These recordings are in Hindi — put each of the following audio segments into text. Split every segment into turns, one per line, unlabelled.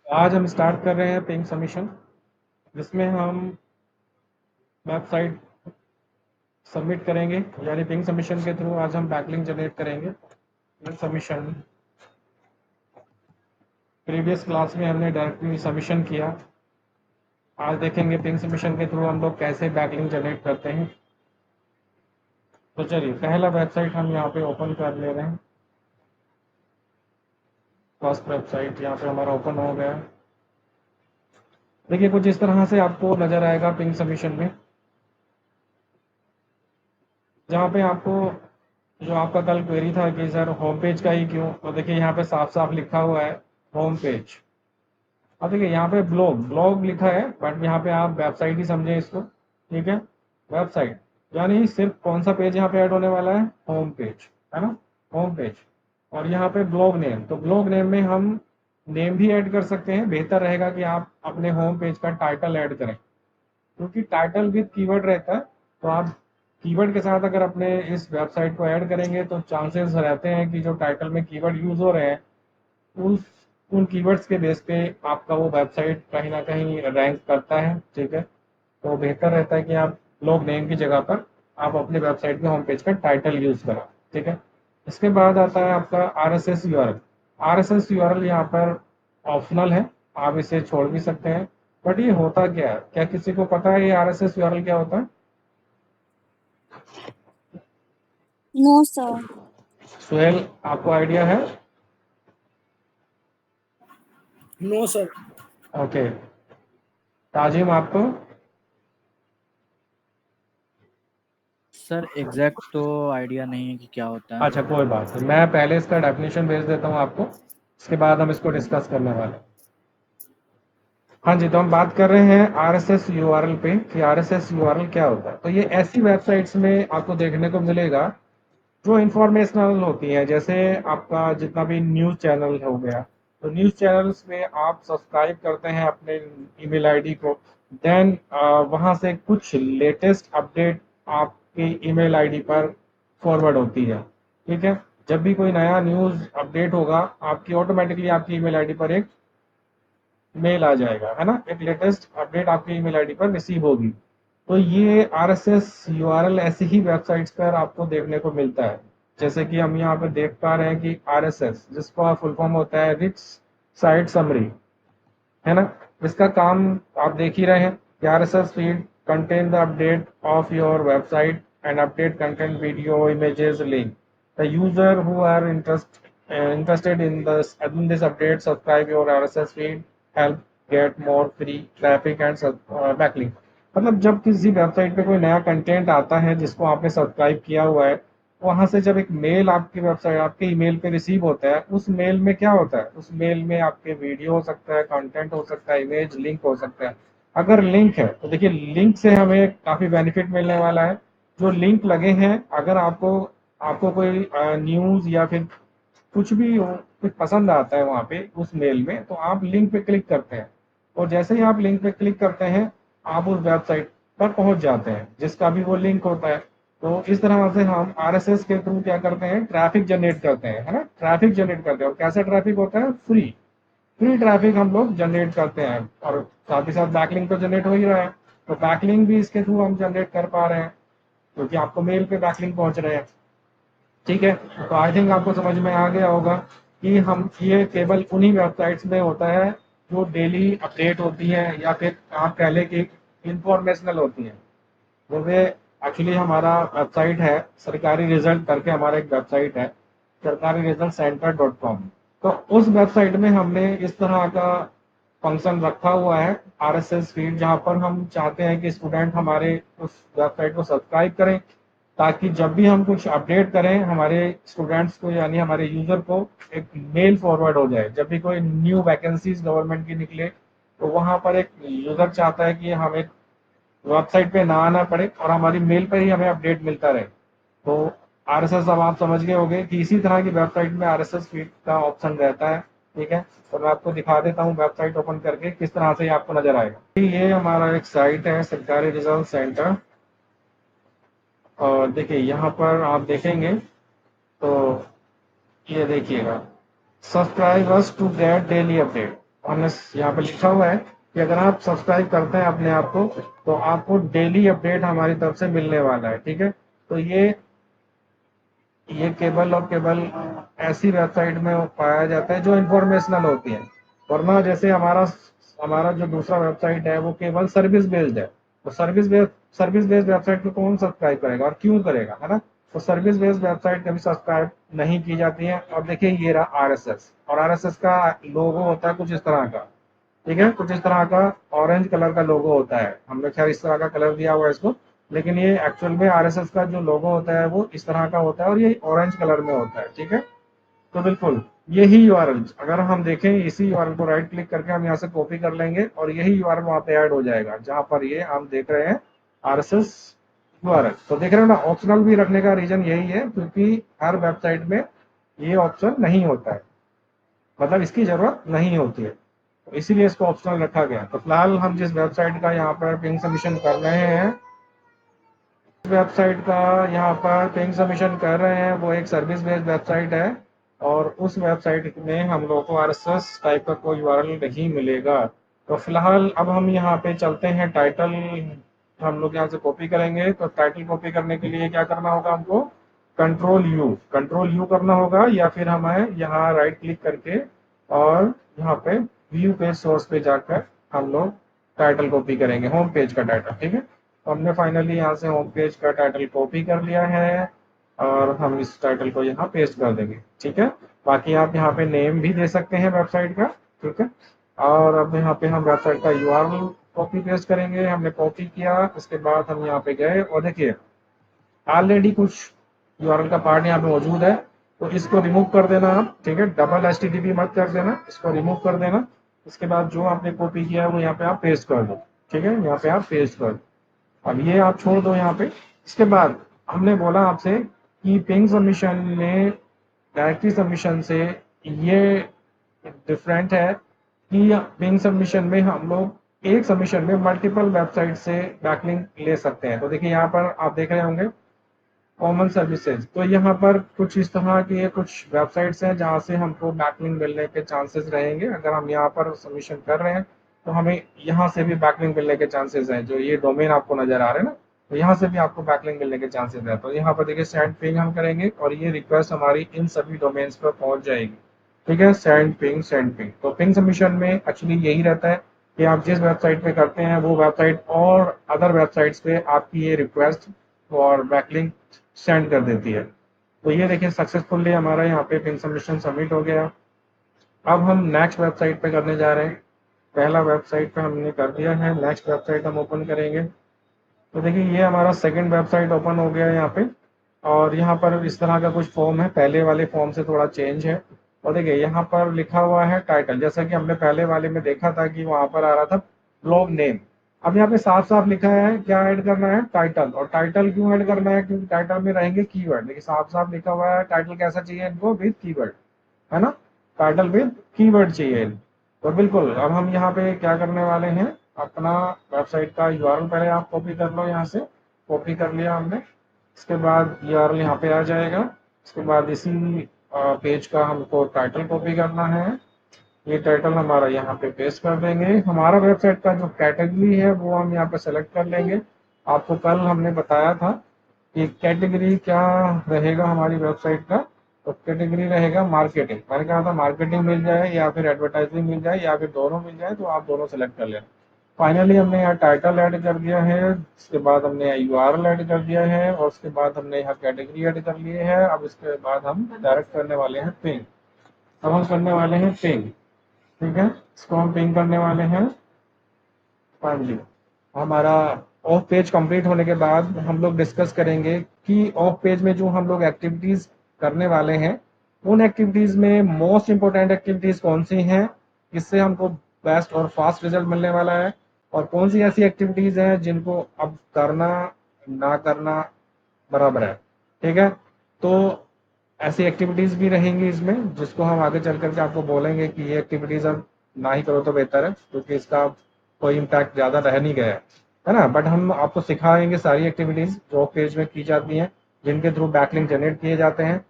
आज हम स्टार्ट कर रहे हैं पिंग सबमिशन, जिसमें हम वेबसाइट सबमिट करेंगे, यानी पिंग सबमिशन के थ्रू आज हम बैकलिंक जनरेट करेंगे। पिंग सबमिशन प्रीवियस क्लास में हमने डायरेक्टली सबमिशन किया। आज देखेंगे पिंग सबमिशन के थ्रू हम लोग कैसे बैकलिंक जनरेट करते हैं। तो चलिए, पहला वेबसाइट हम यहाँ पे ओपन कर ले रहे हैं। फर्स्ट वेबसाइट यहाँ पे हमारा ओपन हो गया। देखिए, कुछ इस तरह से आपको नज़र आएगा पिंग सबमिशन में, जहाँ पे आपको जो आपका कल क्वेरी था कि सर होम पेज का ही क्यों, तो देखिए यहाँ पे साफ साफ लिखा हुआ है होम पेज। अब देखिए यहाँ पे ब्लॉग ब्लॉग लिखा है, बट यहाँ पे आप वेबसाइट ही समझे इसको। ठीक है, वेबसाइट यानी सिर्फ कौन सा पेज यहाँ पे ऐड होने वाला है, होम पेज, है ना, होम पेज। और यहाँ पे ब्लॉग नेम, तो ब्लॉग नेम में हम नेम भी ऐड कर सकते हैं। बेहतर रहेगा कि आप अपने होम पेज का टाइटल ऐड करें, क्योंकि टाइटल विद कीवर्ड रहता है। तो आप कीवर्ड के साथ अगर अपने इस वेबसाइट को ऐड करेंगे तो चांसेस रहते हैं कि जो टाइटल में कीवर्ड यूज हो रहे हैं उस उन कीवर्ड्स के बेस पे आपका वो वेबसाइट कहीं ना कहीं रैंक करता है। ठीक है, तो बेहतर रहता है कि आप ब्लॉग नेम की जगह पर आप अपने वेबसाइट के होम पेज का टाइटल यूज करें। ठीक है, इसके बाद आता है आपका are S S U R L. Are S S U R L यहाँ पर ऑप्शनल है, आप इसे छोड़ भी सकते हैं। बट ये होता क्या है, क्या किसी को पता है ये are S S U R L क्या होता है?
No sir.
सुहेल, आपको आइडिया है?
No sir.
ओके, ताजिम आपको?
सर एग्जैक्ट तो आइडिया नहीं है कि क्या होता है।
अच्छा, कोई बात नहीं, मैं पहले इसका डेफिनेशन भेज देता हूँ आपको, इसके बाद हम इसको डिस्कस करने वाले हैं। हाँ जी, तो हम बात कर रहे हैं are S S U R L पे कि R S S U R L क्या होता है। तो ये ऐसी वेबसाइट्स में आपको देखने को मिलेगा जो इंफॉर्मेशनल होती हैं, जैसे आपका जितना भी न्यूज़ चैनल हो गया, तो न्यूज़ चैनल्स में आप सब्सक्राइब करते हैं अपने ईमेल आईडी को, देन वहाँ से कुछ लेटेस्ट अपडेट आपके ईमेल आईडी पर फॉरवर्ड होती है। ठीक है, जब भी कोई नया न्यूज़ अपडेट होगा आपकी ऑटोमेटिकली आपकी ईमेल आईडी पर एक मेल आ जाएगा, है ना, एक लेटेस्ट अपडेट आपके ईमेल आईडी पर रिसीव होगी। तो ये are S S U R L ऐसी ही वेबसाइट्स पर आपको देखने को मिलता है। जैसे कि हम यहाँ पे देख पा रहे हैं कि आर एस एस, जिसका फुल फॉर्म होता है रिच साइट समरी, है ना, इसका काम आप देख ही रहे हैं कि R S S feed content the update of your website and update content video images link the user who are interested in this update subscribe your RSS feed help get more free traffic and backlink। मतलब जब किसी वेबसाइट पे कोई नया कंटेंट आता है जिसको आपने सब्सक्राइब किया हुआ है, वहां से जब एक मेल आपकी वेबसाइट आपके ईमेल पे रिसीव होता है, उस मेल में क्या होता है, उस मेल में आपके वीडियो हो सकता है, कंटेंट हो सकता है, इमेज लिंक हो सकता है। अगर लिंक है तो देखिए लिंक से हमें काफ़ी बेनिफिट मिलने वाला है। जो लिंक लगे हैं, अगर आपको आपको कोई न्यूज़ या फिर कुछ भी हो, कुछ पसंद आता है वहाँ पे उस मेल में, तो आप लिंक पे क्लिक करते हैं, और जैसे ही आप लिंक पे क्लिक करते हैं आप उस वेबसाइट पर पहुंच जाते हैं जिसका भी वो लिंक होता है। तो इस तरह से हम आरएसएस के थ्रू क्या करते हैं, ट्रैफिक जनरेट करते हैं, है ना, ट्रैफिक जनरेट करते हैं। और कैसा ट्रैफिक होता है, फ्री फ्री ट्रैफिक हम लोग जनरेट करते हैं, और साथ ही साथ बैकलिंक तो जनरेट हो ही रहा है। तो बैकलिंक भी इसके थ्रू हम जनरेट कर पा रहे हैं, क्योंकि आपको मेल पे बैकलिंक पहुंच रहे हैं। ठीक है, तो आई थिंक आपको समझ में आ गया होगा कि हम ये केवल उन्हीं वेबसाइट्स में होता है जो डेली अपडेट होती हैं, या फिर आप कह लें कि इंफॉर्मेशनल होती हैं। जैसे एक्चुअली हमारा वेबसाइट है सरकारी रिजल्ट करके, हमारा एक वेबसाइट है सरकारी रिजल्ट सेंटर डॉट कॉम। तो उस वेबसाइट में हमने इस तरह का फंक्शन रखा हुआ है आर एस एस फीड, जहाँ पर हम चाहते हैं कि स्टूडेंट हमारे उस वेबसाइट को सब्सक्राइब करें, ताकि जब भी हम कुछ अपडेट करें हमारे स्टूडेंट्स को यानी हमारे यूजर को एक मेल फॉरवर्ड हो जाए। जब भी कोई न्यू वैकेंसीज गवर्नमेंट की निकले तो वहाँ पर एक यूजर चाहता है कि हमें वेबसाइट पे ना आना पड़े और हमारी मेल पर ही हमें अपडेट मिलता रहे। तो आरएसएस अब आप समझ गए होंगे कि इसी तरह की वेबसाइट में आरएसएस फीड का ऑप्शन रहता है। ठीक है, तो मैं आपको दिखा देता हूँ वेबसाइट ओपन करके किस तरह से आपको नजर आएगा। ये हमारा एक साइट है सरकारी रिजल्ट सेंटर, और देखिए यहाँ पर आप देखेंगे तो ये देखिएगा, subscribe us to get daily update. हमने यहाँ पे लिखा हुआ है कि अगर आप सब्सक्राइब करते हैं अपने आप को तो आपको डेली अपडेट हमारी तरफ से मिलने वाला है, ठीक है। तो ये केबल और केबल ऐसी वेबसाइट में पाया जाता है जो इंफॉर्मेशनल होती है, वरना जैसे हमारा हमारा जो दूसरा वेबसाइट है वो केवल सर्विस बेस्ड है। तो सर्विस बेस्ड वेबसाइट को कौन सब्सक्राइब करेगा और क्यों करेगा, है ना। तो सर्विस बेस्ड वेबसाइट कभी सब्सक्राइब नहीं की जाती है। अब देखिए ये रहा आरएसएस, और आरएसएस का लोगो होता है कुछ इस तरह का, ठीक है, कुछ इस तरह का ऑरेंज कलर का लोगो होता है। हमने खैर इस तरह का कलर दिया हुआ है इसको, लेकिन ये एक्चुअल में आरएसएस का जो लोगो होता है वो इस तरह का होता है और ये ऑरेंज कलर में होता है, ठीक है। तो बिल्कुल यही यूआरएल, अगर हम देखें इसी यूआरएल को राइट क्लिक करके हम यहाँ से कॉपी कर लेंगे और यही यूआरएल वहाँ पे ऐड हो जाएगा जहाँ पर ये हम देख रहे हैं आरएसएस यूआरएल। तो देख रहे हो ना, ऑप्शनल भी रखने का रीजन यही है क्योंकि हर वेबसाइट में ये ऑप्शन नहीं होता है, मतलब इसकी जरूरत नहीं होती है, तो इसीलिए इसको ऑप्शनल रखा गया। तो फिलहाल हम जिस वेबसाइट का यहाँ पर पिंग सबमिशन कर रहे हैं, वेबसाइट का यहाँ पर पिंग सबमिशन कर रहे हैं वो एक सर्विस बेस्ड वेबसाइट है और उस वेबसाइट में हम लोग को आरएसएस टाइप का कोई यूआरएल नहीं मिलेगा। तो फिलहाल अब हम यहाँ पे चलते हैं टाइटल, हम लोग यहाँ से कॉपी करेंगे। तो टाइटल कॉपी करने के लिए क्या करना होगा हमको, कंट्रोल यू करना होगा, या फिर हमें यहाँ राइट क्लिक करके और यहाँ पे व्यू पेज सोर्स पे जाकर हम लोग टाइटल कॉपी करेंगे, होम पेज का टाइटल, ठीक है। तो हमने फाइनली यहाँ से होम पेज का टाइटल कॉपी कर लिया है और हम इस टाइटल को यहाँ पेस्ट कर देंगे, ठीक है। बाकी आप यहाँ पे नेम भी दे सकते हैं वेबसाइट का, ठीक है। और अब यहाँ पे हम वेबसाइट का यूआरएल कॉपी पेस्ट करेंगे, हमने कॉपी किया, इसके बाद हम यहाँ पे गए और देखिए ऑलरेडी कुछ यूआरएल का पार्ट यहाँ पे मौजूद है, तो इसको रिमूव कर देना आप, ठीक है। डबल एचटीटीपी मत कर देना, इसको रिमूव कर देना। इसके बाद जो आपने कॉपी किया है वो यहाँ पे आप पेस्ट कर दो, ठीक है, यहाँ पे आप पेस्ट कर दो। अब ये आप छोड़ दो यहाँ पे। इसके बाद हमने बोला आपसे कि पिंग सबमिशन में डायरेक्टरी सबमिशन से ये डिफरेंट है कि पिंग सबमिशन में हम लोग एक सबमिशन में मल्टीपल वेबसाइट से बैकलिंक ले सकते हैं। तो देखिए यहाँ पर आप देख रहे होंगे कॉमन सर्विसेज, तो यहाँ पर कुछ इस तरह की कुछ वेबसाइट्स हैं जहाँ से हमको बैकलिंक मिलने के चांसेस रहेंगे। अगर हम यहाँ पर सबमिशन कर रहे हैं तो हमें यहाँ से भी बैकलिंक मिलने के चांसेस हैं। जो ये डोमेन आपको नजर आ रहे हैं ना, तो यहाँ से भी आपको बैकलिंक मिलने के चांसेस है। तो यहाँ पर देखिए सेंड पिंग हम करेंगे और ये रिक्वेस्ट हमारी इन सभी डोमेन्स पर पहुंच जाएगी, ठीक है। Send ping. तो पिंग सबमिशन में एक्चुअली यही रहता है कि आप जिस वेबसाइट पे करते हैं वो वेबसाइट और अदर वेबसाइट्स पे आपकी ये रिक्वेस्ट और बैकलिंक सेंड कर देती है। तो ये देखिए सक्सेसफुली हमारा यहाँ पे पिन सबमिशन सबमिट हो गया। अब हम नेक्स्ट वेबसाइट पे करने जा रहे हैं। पहला वेबसाइट पे हमने कर दिया है, नेक्स्ट वेबसाइट हम ओपन करेंगे। तो देखिए ये हमारा सेकंड वेबसाइट ओपन हो गया है यहाँ पे, और यहाँ पर इस तरह का कुछ फॉर्म है, पहले वाले फॉर्म से थोड़ा चेंज है। और देखिए यहाँ पर लिखा हुआ है टाइटल, जैसा कि हमने पहले वाले में देखा था कि वहाँ पर आ रहा था ब्लॉग नेम। अब यहाँ पे साफ साफ लिखा है क्या ऐड करना है, टाइटल। और टाइटल क्यों ऐड करना है, क्योंकि टाइटल में रहेंगे कीवर्ड। देखिए साफ साफ लिखा हुआ है टाइटल कैसा चाहिए इनको, विद कीवर्ड, है ना, टाइटल विद कीवर्ड चाहिए। तो बिल्कुल अब हम यहाँ पे क्या करने वाले हैं, अपना वेबसाइट का यूआरएल पहले आप कॉपी कर लो, यहाँ से कॉपी कर लिया हमने। इसके बाद यूआरएल यहाँ पे आ जाएगा। इसके बाद इसी पेज का हमको टाइटल कॉपी करना है, ये टाइटल हमारा यहाँ पे पेस्ट कर देंगे। हमारा वेबसाइट का जो कैटेगरी है वो हम यहाँ पे सेलेक्ट कर लेंगे। आपको कल हमने बताया था कि कैटेगरी क्या रहेगा हमारी वेबसाइट का, तो कैटेगरी रहेगा मार्केटिंग। मैंने कहा था मार्केटिंग मिल जाए या फिर एडवर्टाइजिंग मिल जाए या फिर दोनों मिल जाए, तो आप दोनों सेलेक्ट कर लेना। फाइनली हमने यहाँ टाइटल ऐड कर दिया है, उसके बाद हमने यहाँ यूआरएल ऐड कर दिया है और उसके बाद हमने यहाँ कैटेगरी ऐड कर लिए है। अब इसके बाद हम डायरेक्ट करने वाले हैं पिंग। अब हम करने वाले हैं पिंग, ठीक है, इसको हम पिंग करने वाले हैं। फाइनली हमारा ऑफ पेज कंप्लीट होने के बाद हम लोग डिस्कस करेंगे कि ऑफ पेज में जो हम लोग एक्टिविटीज करने वाले हैं उन एक्टिविटीज में मोस्ट इंपोर्टेंट एक्टिविटीज कौन सी हैं, जिससे हमको बेस्ट और फास्ट रिजल्ट मिलने वाला है, और कौन सी ऐसी एक्टिविटीज हैं जिनको अब करना ना करना बराबर है, ठीक है। तो ऐसी एक्टिविटीज भी रहेंगी इसमें जिसको हम आगे चल करके आपको बोलेंगे कि ये एक्टिविटीज अब ना ही करो तो बेहतर है, क्योंकि इसका कोई इम्पैक्ट ज़्यादा रह नहीं गया है ना। बट हम आपको सिखाएंगे सारी एक्टिविटीज जो पेज में की जाती हैं, जिनके थ्रू बैकलिंक जनरेट किए जाते हैं,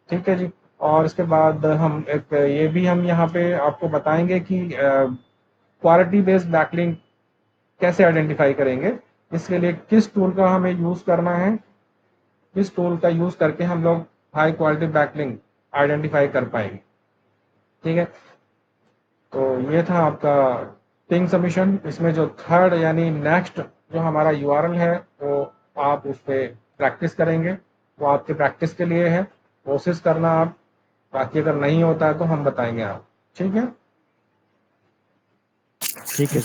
ठीक है जी। और इसके बाद हम एक ये भी हम यहाँ पे आपको बताएंगे कि क्वालिटी बेस्ड बैकलिंक कैसे आइडेंटिफाई करेंगे, इसके लिए किस टूल का हमें यूज़ करना है, किस टूल का यूज़ करके हम लोग हाई क्वालिटी बैकलिंक आइडेंटिफाई कर पाएंगे। ठीक है, तो ये था आपका पिंग सबमिशन। इसमें जो थर्ड यानी नेक्स्ट जो हमारा यूआरएल है वो आप उस पर प्रैक्टिस करेंगे, वो आपके प्रैक्टिस के लिए है, कोशिश करना आप, बाकी अगर नहीं होता है तो हम बताएंगे आप। ठीक है।
ठीक है